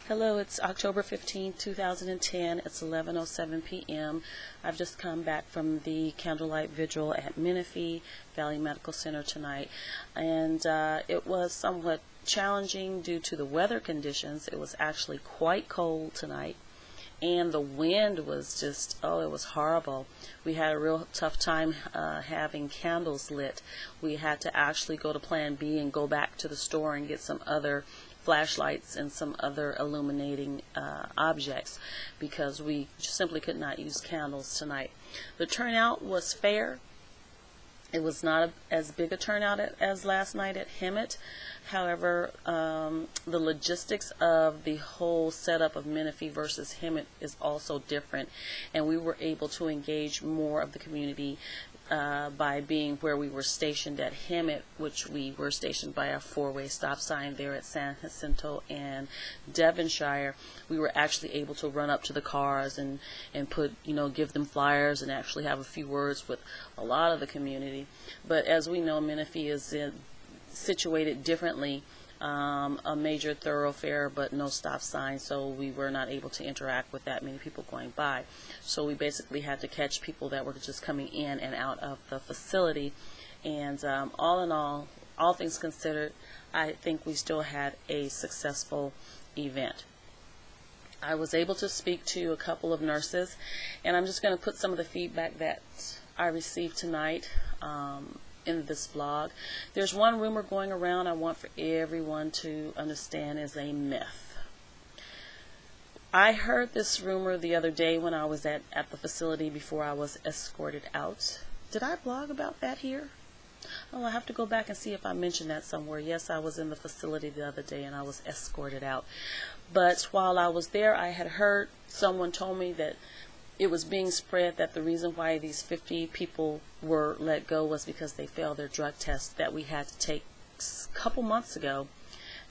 Hello, it's October 15th, 2010. It's 11:07 p.m. I've just come back from the Candlelight Vigil at Menifee Valley Medical Center tonight, and it was somewhat challenging due to the weather conditions. It was actually quite cold tonight, and the wind was just, it was horrible. We had a real tough time having candles lit. We had to actually go to Plan B and go back to the store and get some other flashlights and some other illuminating objects because we simply could not use candles tonight. The turnout was fair. It was not as big a turnout as last night at Hemet. However, the logistics of the whole setup of Menifee versus Hemet is also different, and we were able to engage more of the community by being where we were stationed at Hemet, which we were stationed by a four-way stop sign there at San Jacinto and Devonshire. We were actually able to run up to the cars and put, give them flyers and actually have a few words with a lot of the community. But as we know, Menifee is situated differently, a major thoroughfare but no stop sign, so we were not able to interact with that many people going by. So we basically had to catch people that were just coming in and out of the facility, and all in all things considered, I think we still had a successful event. I was able to speak to a couple of nurses, and I'm just going to put some of the feedback that I received tonight in this vlog. There's one rumor going around I want for everyone to understand is a myth. I heard this rumor the other day when I was at the facility before I was escorted out. Did I blog about that here? Oh, I have to go back and see if I mentioned that somewhere. Yes, I was in the facility the other day and I was escorted out. But while I was there, I had heard someone told me that it was being spread that the reason why these 50 people were let go was because they failed their drug test that we had to take a couple months ago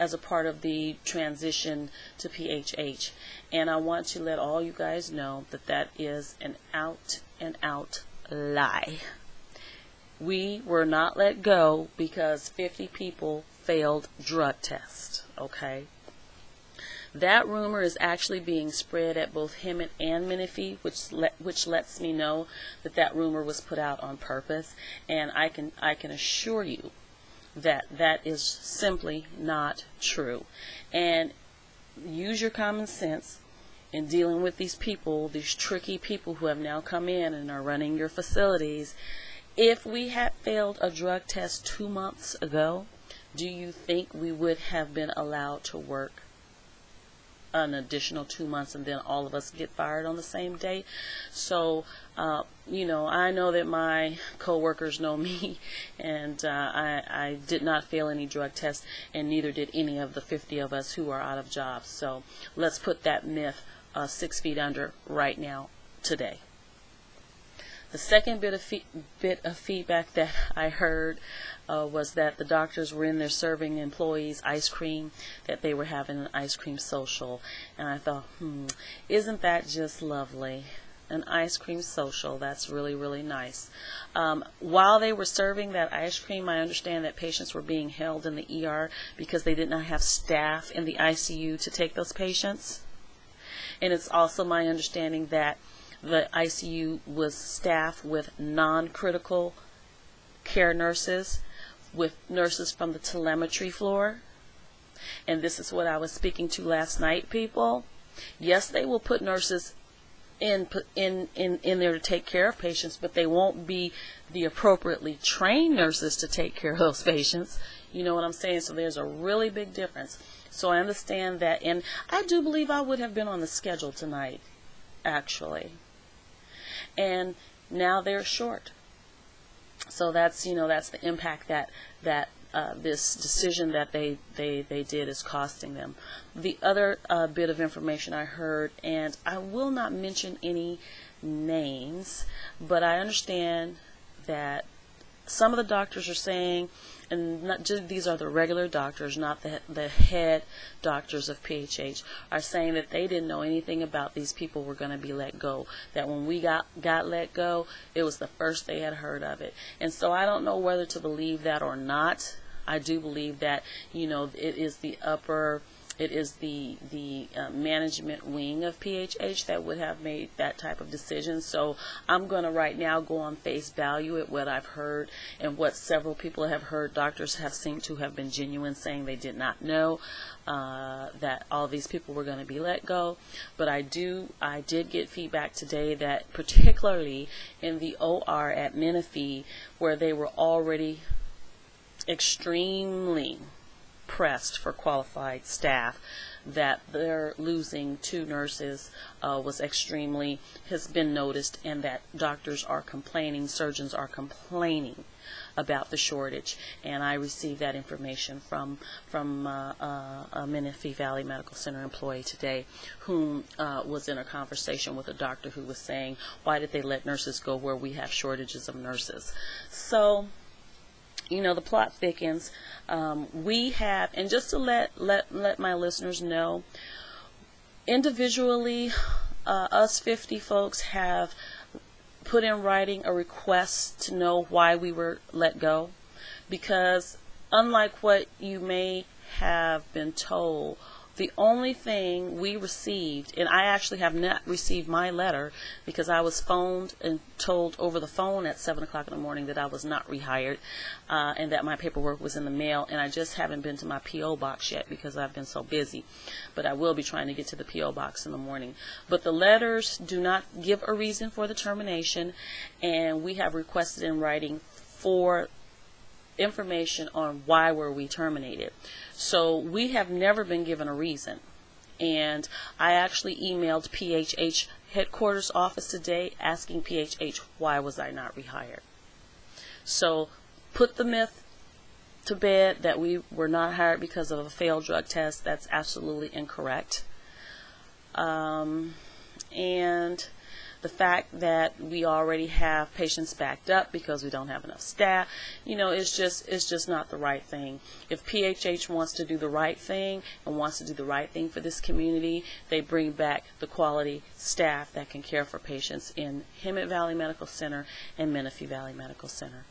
as a part of the transition to PHH. And I want to let all you guys know that that is an out and out lie. We were not let go because 50 people failed drug tests, okay? That rumor is actually being spread at both Hemet and Menifee, which lets me know that that rumor was put out on purpose, and I can assure you that that is simply not true. And use your common sense in dealing with these people, these tricky people who have now come in and are running your facilities. If we had failed a drug test 2 months ago, do you think we would have been allowed to work an additional 2 months and then all of us get fired on the same day? So I know that my co-workers know me, and I did not fail any drug tests, and neither did any of the 50 of us who are out of jobs. So let's put that myth 6 feet under right now today. The second bit of feedback that I heard was that the doctors were in there serving employees ice cream, that they were having an ice cream social. And I thought, isn't that just lovely? An ice cream social, that's really, really nice. While they were serving that ice cream, I understand that patients were being held in the ER because they did not have staff in the ICU to take those patients. And it's also my understanding that the ICU was staffed with non-critical care nurses, with nurses from the telemetry floor. And this is what I was speaking to last night, people. Yes, they will put nurses in there to take care of patients, but they won't be the appropriately trained nurses to take care of those patients. You know what I'm saying? So there's a really big difference. So I understand that, and I do believe I would have been on the schedule tonight, actually. And now they're short. So that's that's the impact that this decision that they did is costing them. The other bit of information I heard, and I will not mention any names, but I understand that some of the doctors are saying, and not just these are the regular doctors, not the head doctors of PHH, are saying that they didn't know anything about these people were going to be let go. That when we got let go, it was the first they had heard of it. And so I don't know whether to believe that or not. I do believe that it is the upper it is the management wing of PHH that would have made that type of decision. So I'm going to right now go on face value at what I've heard and what several people have heard. Doctors have seemed to have been genuine, saying they did not know that all these people were going to be let go. But I did get feedback today that particularly in the OR at Menifee, where they were already extremely pressed for qualified staff, that they're losing 2 nurses has been noticed, and that doctors are complaining, surgeons are complaining about the shortage. And I received that information from a Menifee Valley Medical Center employee today, whom was in a conversation with a doctor who was saying, why did they let nurses go where we have shortages of nurses? So the plot thickens. We have, and just to let my listeners know, individually, us 50 folks have put in writing a request to know why we were let go, because unlike what you may have been told, the only thing we received, and I actually have not received my letter because I was phoned and told over the phone at 7 o'clock in the morning that I was not rehired, and that my paperwork was in the mail, and I just haven't been to my P.O. box yet because I've been so busy. But I will be trying to get to the P.O. box in the morning. But the letters do not give a reason for the termination, and we have requested in writing for information on why were we terminated. So we have never been given a reason. And I actually emailed PHH headquarters office today asking PHH why was I not rehired. So put the myth to bed that we were not hired because of a failed drug test. That's absolutely incorrect. And the fact that we already have patients backed up because we don't have enough staff, it's just not the right thing. If PHH wants to do the right thing and wants to do the right thing for this community, they bring back the quality staff that can care for patients in Hemet Valley Medical Center and Menifee Valley Medical Center.